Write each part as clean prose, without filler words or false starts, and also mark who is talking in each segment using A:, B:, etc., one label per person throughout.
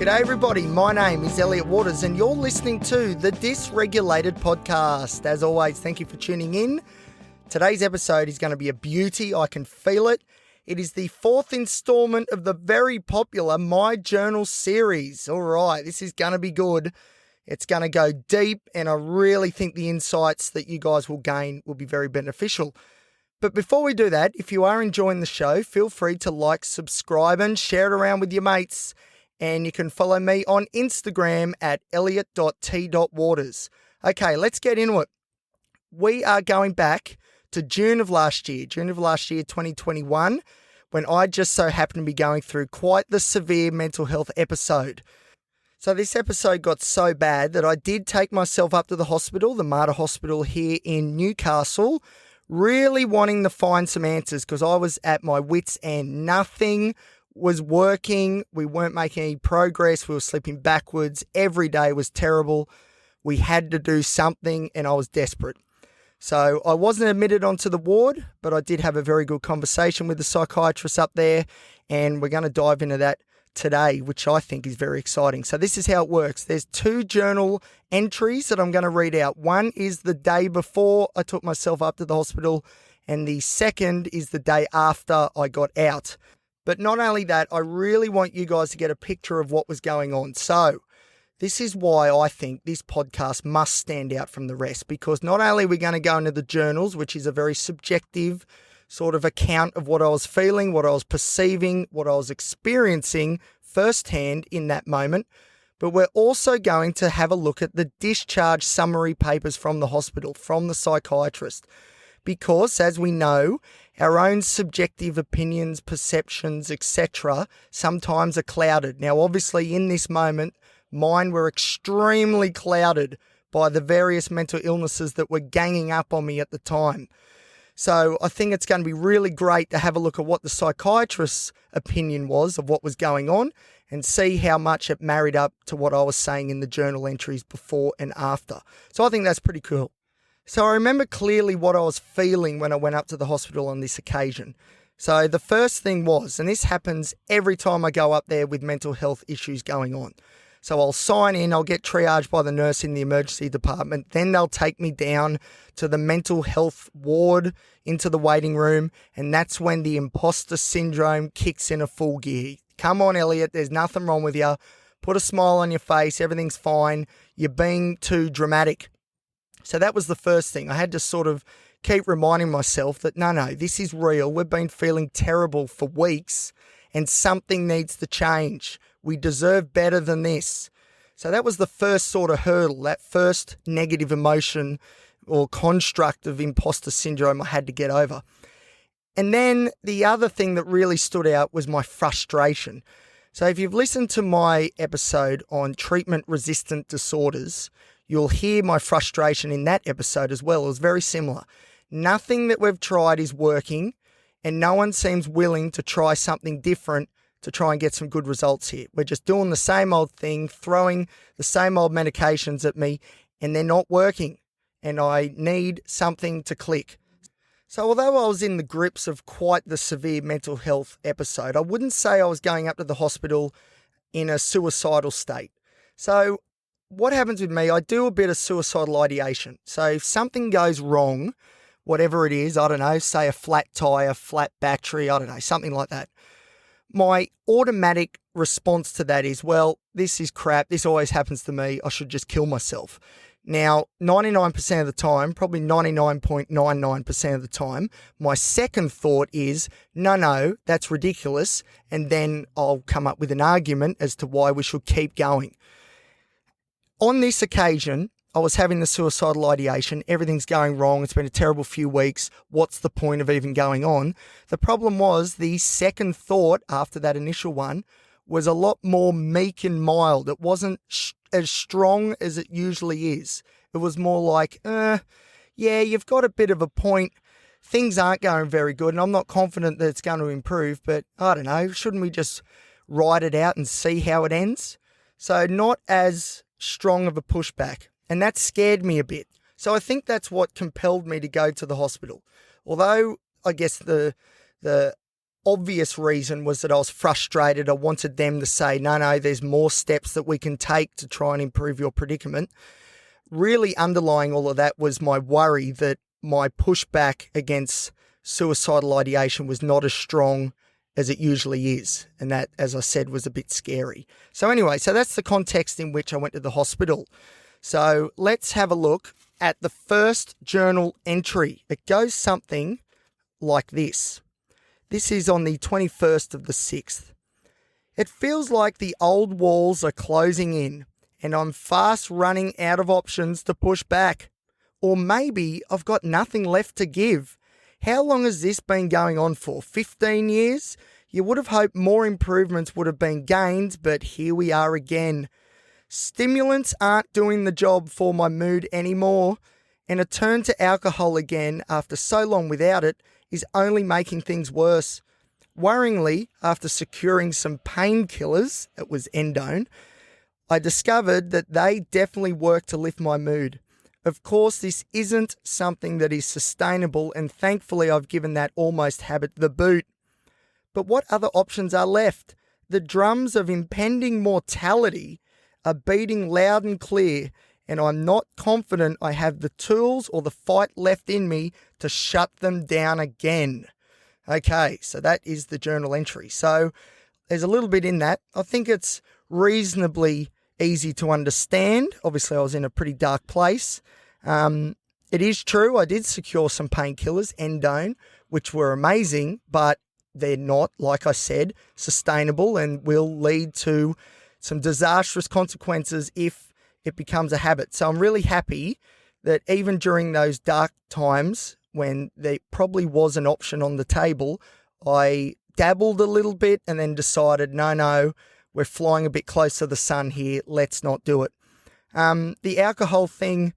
A: G'day everybody, my name is Elliot Waters and you're listening to the Dysregulated podcast. As always, thank you for tuning in. Today's episode is going to be a beauty, I can feel it. It is the fourth installment of the very popular My Journal series. All right, this is going to be good. It's going to go deep and I really think the insights that you guys will gain will be very beneficial. But before we do that, if you are enjoying the show, feel free to like, subscribe and share it around with your mates. And you can follow me on Instagram at elliot.t.waters. Okay, let's get into it. We are going back to June of last year, 2021, when I just so happened to be going through quite the severe mental health episode. So this episode got so bad that I did take myself up to the hospital, the Mater Hospital here in Newcastle, really wanting to find some answers because I was at my wits' end. Nothing was working. We weren't making any progress. We were slipping backwards. Every day was terrible. We had to do something and I was desperate. So I wasn't admitted onto the ward, but I did have a very good conversation with the psychiatrist up there and we're going to dive into that today, which I think is very exciting. So this is how it works. There's two journal entries that I'm going to read out. One is the day before I took myself up to the hospital and the second is the day after I got out. But not only that, I really want you guys to get a picture of what was going on. So this is why I think this podcast must stand out from the rest, because not only are we going to go into the journals, which is a very subjective sort of account of what I was feeling, what I was perceiving, what I was experiencing firsthand in that moment, but we're also going to have a look at the discharge summary papers from the hospital, from the psychiatrist. Because, as we know, our own subjective opinions, perceptions, etc. sometimes are clouded. Now, obviously, in this moment, mine were extremely clouded by the various mental illnesses that were ganging up on me at the time. So I think it's going to be really great to have a look at what the psychiatrist's opinion was of what was going on and see how much it married up to what I was saying in the journal entries before and after. So I think that's pretty cool. So I remember clearly what I was feeling when I went up to the hospital on this occasion. So the first thing was, and this happens every time I go up there with mental health issues going on. So I'll sign in, I'll get triaged by the nurse in the emergency department. Then they'll take me down to the mental health ward into the waiting room. And that's when the imposter syndrome kicks in a full gear. Come on, Elliot, there's nothing wrong with you. Put a smile on your face. Everything's fine. You're being too dramatic. So that was the first thing. I had to sort of keep reminding myself that, no, this is real. We've been feeling terrible for weeks and something needs to change. We deserve better than this. So that was the first sort of hurdle, that first negative emotion or construct of imposter syndrome I had to get over. And then the other thing that really stood out was my frustration. So if you've listened to my episode on treatment-resistant disorders, you'll hear my frustration in that episode as well. It was very similar. Nothing that we've tried is working and no one seems willing to try something different to try and get some good results here. We're just doing the same old thing, throwing the same old medications at me and they're not working and I need something to click. So although I was in the grips of quite the severe mental health episode, I wouldn't say I was going up to the hospital in a suicidal state. So what happens with me, I do a bit of suicidal ideation. So if something goes wrong, whatever it is, I don't know, say a flat tire, flat battery, I don't know, something like that. My automatic response to that is, well, this is crap. This always happens to me. I should just kill myself. Now, 99% of the time, probably 99.99% of the time, my second thought is, no, that's ridiculous. And then I'll come up with an argument as to why we should keep going. On this occasion, I was having the suicidal ideation. Everything's going wrong. It's been a terrible few weeks. What's the point of even going on? The problem was the second thought after that initial one was a lot more meek and mild. It wasn't as strong as it usually is. It was more like, yeah, you've got a bit of a point. Things aren't going very good and I'm not confident that it's going to improve, but I don't know, shouldn't we just ride it out and see how it ends? So not as strong of a pushback. And that scared me a bit. So I think that's what compelled me to go to the hospital. Although I guess the obvious reason was that I was frustrated. I wanted them to say, no, there's more steps that we can take to try and improve your predicament. Really underlying all of that was my worry that my pushback against suicidal ideation was not as strong as it usually is. And that, as I said, was a bit scary. So anyway, that's the context in which I went to the hospital. So let's have a look at the first journal entry. It goes something like this. This is on the 21st of the 6th. It feels like the old walls are closing in and I'm fast running out of options to push back. Or maybe I've got nothing left to give. How long has this been going on for? 15 years? You would have hoped more improvements would have been gained, but here we are again. Stimulants aren't doing the job for my mood anymore, and a turn to alcohol again after so long without it is only making things worse. Worryingly, after securing some painkillers, it was endone, I discovered that they definitely work to lift my mood. Of course, this isn't something that is sustainable, and thankfully I've given that almost habit the boot. But what other options are left? The drums of impending mortality are beating loud and clear, and I'm not confident I have the tools or the fight left in me to shut them down again. Okay, so that is the journal entry. So there's a little bit in that. I think it's reasonably easy to understand. Obviously, I was in a pretty dark place. It is true, I did secure some painkillers, endone, which were amazing, but they're not, like I said, sustainable and will lead to some disastrous consequences if it becomes a habit. So I'm really happy that even during those dark times when there probably was an option on the table, I dabbled a little bit and then decided, no, we're flying a bit close to the sun here. Let's not do it. The alcohol thing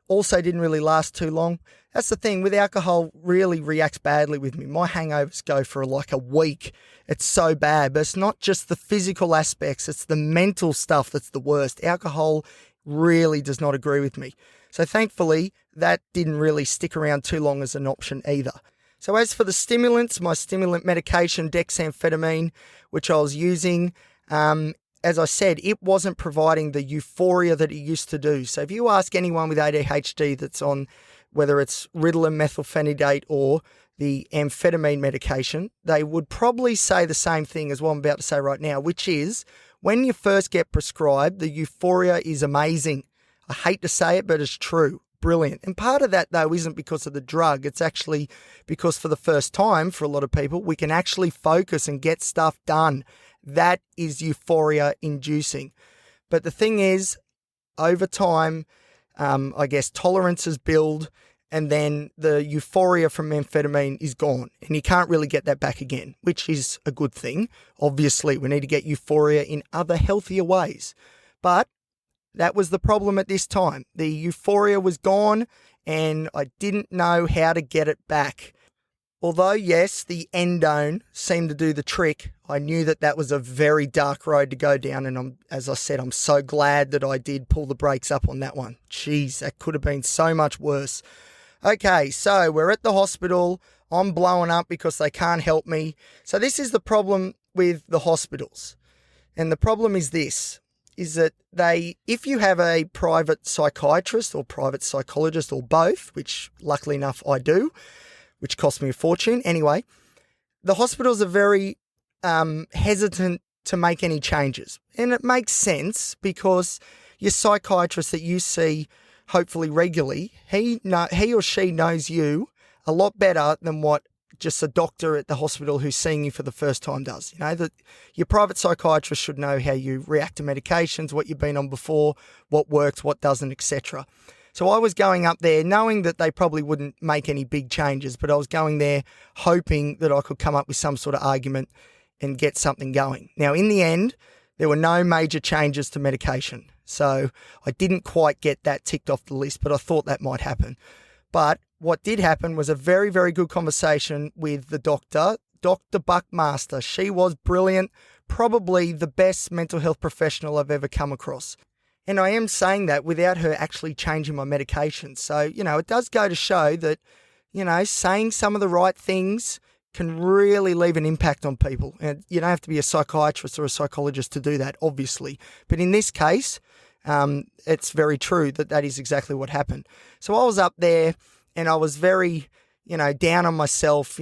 A: also didn't really last too long. That's the thing, with alcohol, really reacts badly with me. My hangovers go for like a week. It's so bad, but it's not just the physical aspects, it's the mental stuff that's the worst. Alcohol really does not agree with me. So thankfully, that didn't really stick around too long as an option either. So as for the stimulants, my stimulant medication, dexamphetamine, which I was using, as I said, it wasn't providing the euphoria that it used to do. So if you ask anyone with ADHD that's on, whether it's Ritalin, methylphenidate, or the amphetamine medication, they would probably say the same thing as what I'm about to say right now, which is when you first get prescribed, the euphoria is amazing. I hate to say it, but it's true. Brilliant. And part of that, though, isn't because of the drug. It's actually because for the first time, for a lot of people, we can actually focus and get stuff done. That is euphoria inducing. But the thing is, over time, I guess tolerances build and then the euphoria from amphetamine is gone and you can't really get that back again, which is a good thing. Obviously, we need to get euphoria in other healthier ways. But that was the problem at this time. The euphoria was gone and I didn't know how to get it back. Although, yes, the endone seemed to do the trick, I knew that that was a very dark road to go down. And as I said, I'm so glad that I did pull the brakes up on that one. Jeez, that could have been so much worse. Okay, so we're at the hospital. I'm blowing up because they can't help me. So this is the problem with the hospitals. And the problem is this, is that if you have a private psychiatrist or private psychologist or both, which luckily enough I do, which cost me a fortune. Anyway, the hospitals are very hesitant to make any changes. And it makes sense because your psychiatrist that you see hopefully regularly, he or she knows you a lot better than what just a doctor at the hospital who's seeing you for the first time does. You know, that your private psychiatrist should know how you react to medications, what you've been on before, what works, what doesn't, etc. So I was going up there knowing that they probably wouldn't make any big changes, but I was going there hoping that I could come up with some sort of argument and get something going. Now, in the end, there were no major changes to medication. So I didn't quite get that ticked off the list, but I thought that might happen. But what did happen was a very, very good conversation with the doctor, Dr. Buckmaster. She was brilliant, probably the best mental health professional I've ever come across. And I am saying that without her actually changing my medication. So, it does go to show that, saying some of the right things can really leave an impact on people. And you don't have to be a psychiatrist or a psychologist to do that, obviously. But in this case, it's very true that is exactly what happened. So I was up there and I was very, down on myself,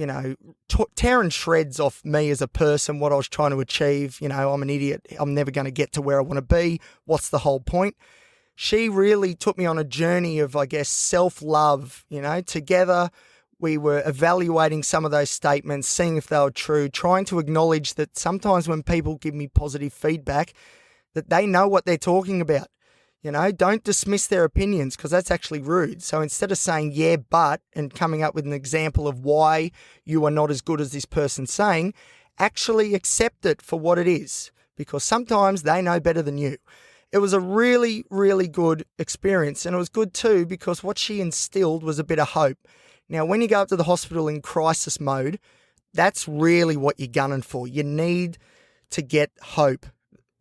A: tearing shreds off me as a person, what I was trying to achieve. I'm an idiot. I'm never going to get to where I want to be. What's the whole point? She really took me on a journey of, I guess, self-love. Together we were evaluating some of those statements, seeing if they were true, trying to acknowledge that sometimes when people give me positive feedback, that they know what they're talking about. Don't dismiss their opinions, because that's actually rude. So instead of saying, yeah, but, and coming up with an example of why you are not as good as this person's saying, actually accept it for what it is, because sometimes they know better than you. It was a really, really good experience. And it was good too, because what she instilled was a bit of hope. Now, when you go up to the hospital in crisis mode, that's really what you're gunning for. You need to get hope.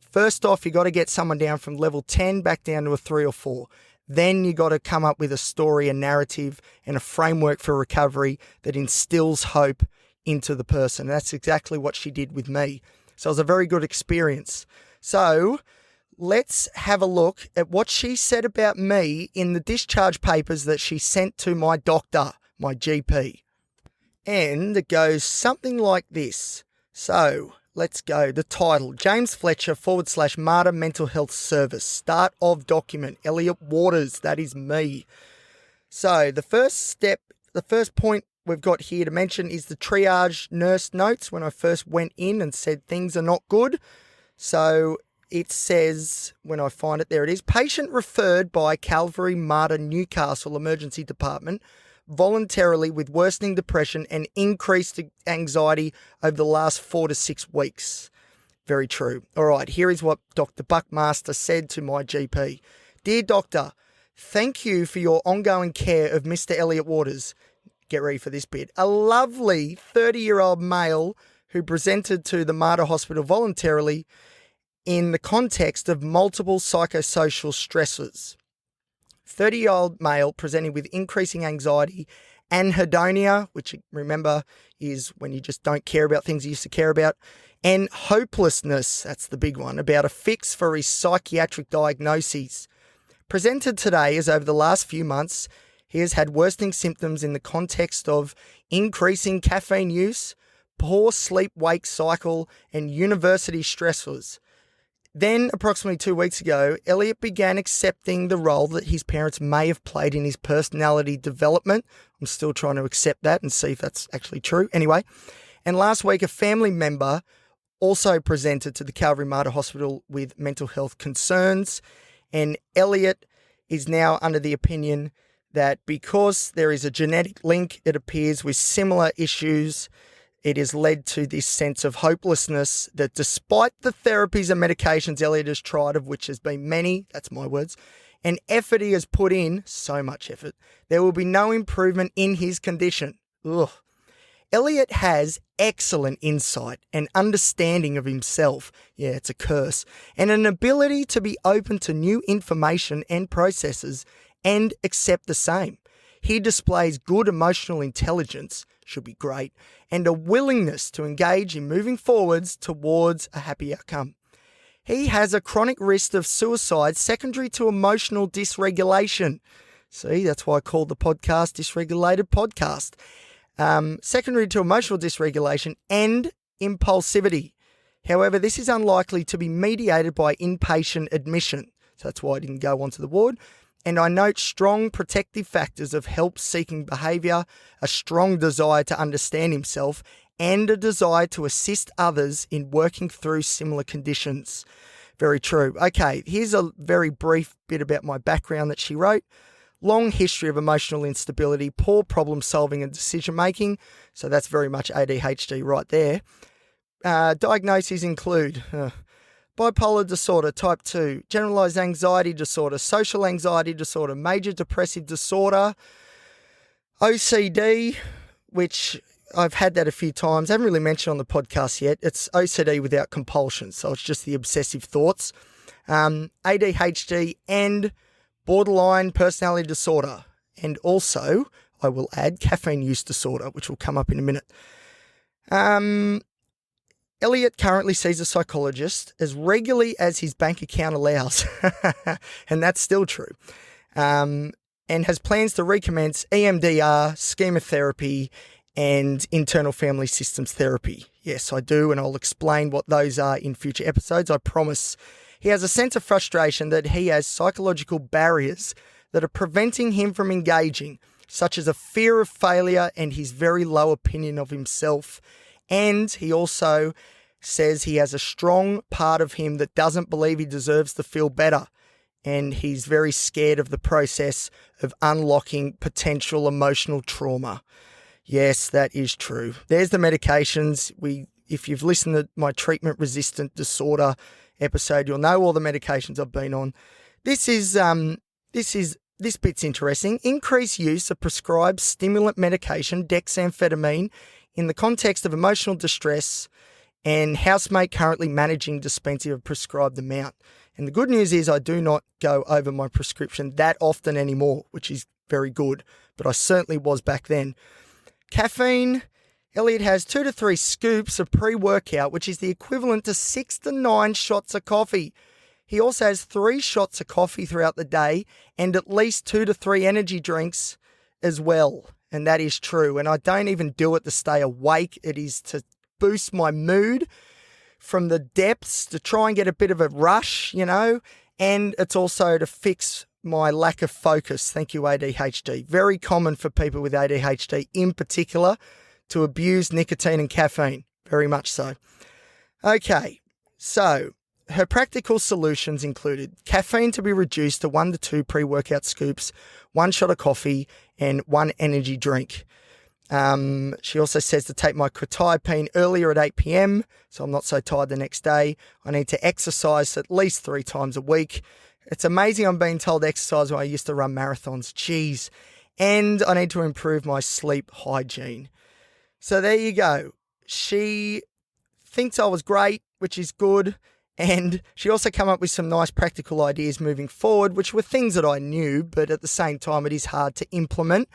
A: First off, you got to get someone down from level 10 back down to a 3 or 4. Then you got to come up with a story, a narrative, and a framework for recovery that instills hope into the person. And that's exactly what she did with me. So it was a very good experience. So let's have a look at what she said about me in the discharge papers that she sent to my doctor, my GP. And it goes something like this. So let's go. The title, James Fletcher / Martyr Mental Health Service. Start of document, Elliot Waters. That is me. So the first point we've got here to mention is the triage nurse notes when I first went in and said things are not good. So it says, when I find it, there it is, patient referred by Calvary Martyr Newcastle Emergency Department voluntarily with worsening depression and increased anxiety over the last 4 to 6 weeks. Very true. All right, here is what Dr. Buckmaster said to my GP. Dear doctor, thank you for your ongoing care of Mr. Elliot Waters. Get ready for this bit. A lovely 30-year-old male who presented to the Martyr Hospital voluntarily in the context of multiple psychosocial stressors. 30-year-old male presenting with increasing anxiety, anhedonia, which remember is when you just don't care about things you used to care about, and hopelessness, that's the big one, about a fix for his psychiatric diagnoses. Presented today as over the last few months, he has had worsening symptoms in the context of increasing caffeine use, poor sleep-wake cycle, and university stressors. Then, approximately 2 weeks ago, Elliot began accepting the role that his parents may have played in his personality development. I'm still trying to accept that and see if that's actually true. Anyway, and last week, a family member also presented to the Calvary Martyr Hospital with mental health concerns. And Elliot is now under the opinion that because there is a genetic link, it appears, with similar issues, it has led to this sense of hopelessness that despite the therapies and medications Elliot has tried, of which has been many, that's my words, and effort he has put in, so much effort, there will be no improvement in his condition. Ugh. Elliot has excellent insight and understanding of himself. Yeah, it's a curse. And an ability to be open to new information and processes and accept the same. He displays good emotional intelligence, should be great, and a willingness to engage in moving forwards towards a happy outcome. He has a chronic risk of suicide secondary to emotional dysregulation. See, that's why I called the podcast Dysregulated Podcast. Secondary to emotional dysregulation and impulsivity. However, this is unlikely to be mediated by inpatient admission. So that's why I didn't go onto the ward. And I note strong protective factors of help-seeking behaviour, a strong desire to understand himself, and a desire to assist others in working through similar conditions. Very true. Okay, here's a very brief bit about my background that she wrote. Long history of emotional instability, poor problem solving and decision making. So that's very much ADHD right there. Diagnoses include bipolar disorder type 2, generalized anxiety disorder, social anxiety disorder, major depressive disorder, OCD, which I've had that a few times. I haven't really mentioned on the podcast yet. It's OCD without compulsion. So it's just the obsessive thoughts. ADHD and borderline personality disorder. And also, I will add caffeine use disorder, which will come up in a minute. Elliot currently sees a psychologist as regularly as his bank account allows, and that's still true, and has plans to recommence EMDR, schema therapy, and internal family systems therapy. Yes, I do, and I'll explain what those are in future episodes, I promise. He has a sense of frustration that he has psychological barriers that are preventing him from engaging, such as a fear of failure and his very low opinion of himself. And he also says he has a strong part of him that doesn't believe he deserves to feel better. And he's very scared of the process of unlocking potential emotional trauma. Yes, that is true. There's the medications. If you've listened to my treatment-resistant disorder episode, you'll know all the medications I've been on. This bit's interesting. Increased use of prescribed stimulant medication, dexamphetamine, in the context of emotional distress, and housemate currently managing dispensing of a prescribed amount. And the good news is I do not go over my prescription that often anymore, which is very good, but I certainly was back then. Caffeine. Elliot has 2 to 3 scoops of pre-workout, which is the equivalent to 6 to 9 shots of coffee. He also has 3 shots of coffee throughout the day and at least 2 to 3 energy drinks as well. And that is true. And I don't even do it to stay awake. It is to boost my mood from the depths, to try and get a bit of a rush, and it's also to fix my lack of focus. Thank you, ADHD. Very common for people with ADHD in particular to abuse nicotine and caffeine. Very much so. Okay, so her practical solutions included caffeine to be reduced to 1 to 2 pre-workout scoops, 1 shot of coffee, and 1 energy drink. She also says to take my quetiapine earlier at 8 p.m, so I'm not so tired the next day. I need to exercise at least 3 times a week. It's amazing I'm being told to exercise when I used to run marathons. Jeez. And I need to improve my sleep hygiene. So there you go. She thinks I was great, which is good. And she also came up with some nice practical ideas moving forward, which were things that I knew, but at the same time, it is hard to implement.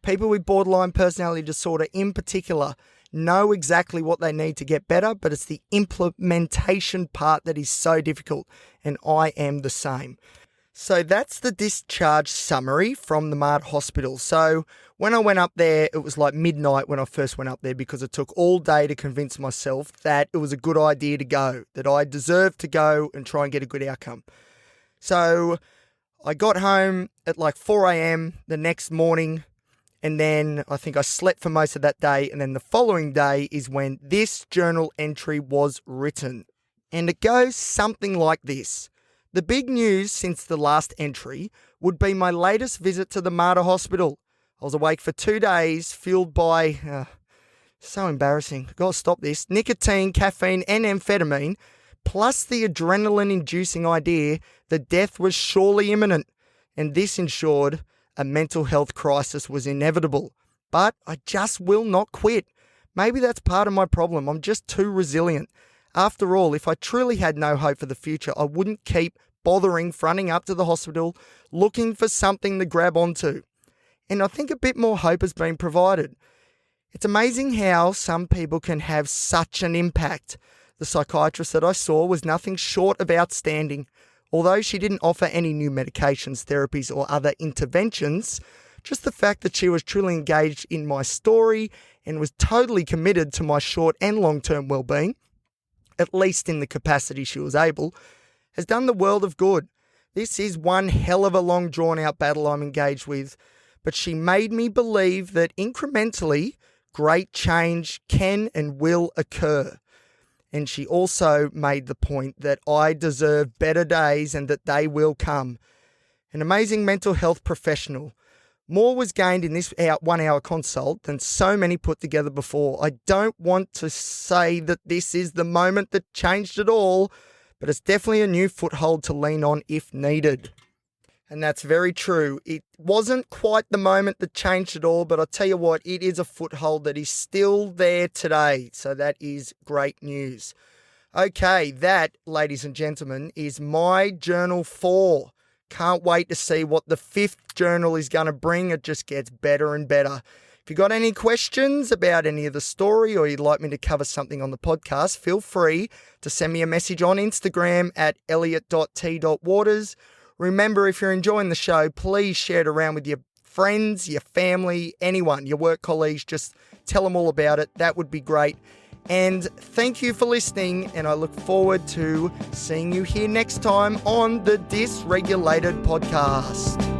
A: People with borderline personality disorder in particular know exactly what they need to get better, but it's the implementation part that is so difficult, and I am the same. So that's the discharge summary from the Mart Hospital. So when I went up there, it was like midnight when I first went up there because it took all day to convince myself that it was a good idea to go, that I deserved to go and try and get a good outcome. So I got home at like 4 a.m. the next morning, and then I think I slept for most of that day, and then the following day is when this journal entry was written. And it goes something like this. The big news since the last entry would be my latest visit to the Mart Hospital. I was awake for 2 days, fueled by, so embarrassing, gotta stop this, nicotine, caffeine and amphetamine, plus the adrenaline-inducing idea that death was surely imminent, and this ensured a mental health crisis was inevitable. But I just will not quit. Maybe that's part of my problem. I'm just too resilient. After all, if I truly had no hope for the future, I wouldn't keep bothering fronting up to the hospital looking for something to grab onto. And I think a bit more hope has been provided. It's amazing how some people can have such an impact. The psychiatrist that I saw was nothing short of outstanding. Although she didn't offer any new medications, therapies or other interventions, just the fact that she was truly engaged in my story and was totally committed to my short and long-term well-being, at least in the capacity she was able, has done the world of good. This is one hell of a long drawn-out battle I'm engaged with, but she made me believe that incrementally great change can and will occur. And she also made the point that I deserve better days and that they will come. An amazing mental health professional. More was gained in this 1 hour consult than so many put together before. I don't want to say that this is the moment that changed it all, but it's definitely a new foothold to lean on if needed. And that's very true. It wasn't quite the moment that changed it all, but I'll tell you what, it is a foothold that is still there today. So that is great news. Okay, that, ladies and gentlemen, is my Journal 4. Can't wait to see what the 5th journal is going to bring. It just gets better and better. If you've got any questions about any of the story or you'd like me to cover something on the podcast, feel free to send me a message on Instagram at elliot.t.waters. Remember, if you're enjoying the show, please share it around with your friends, your family, anyone, your work colleagues. Just tell them all about it. That would be great. And thank you for listening, and I look forward to seeing you here next time on the Dysregulated podcast.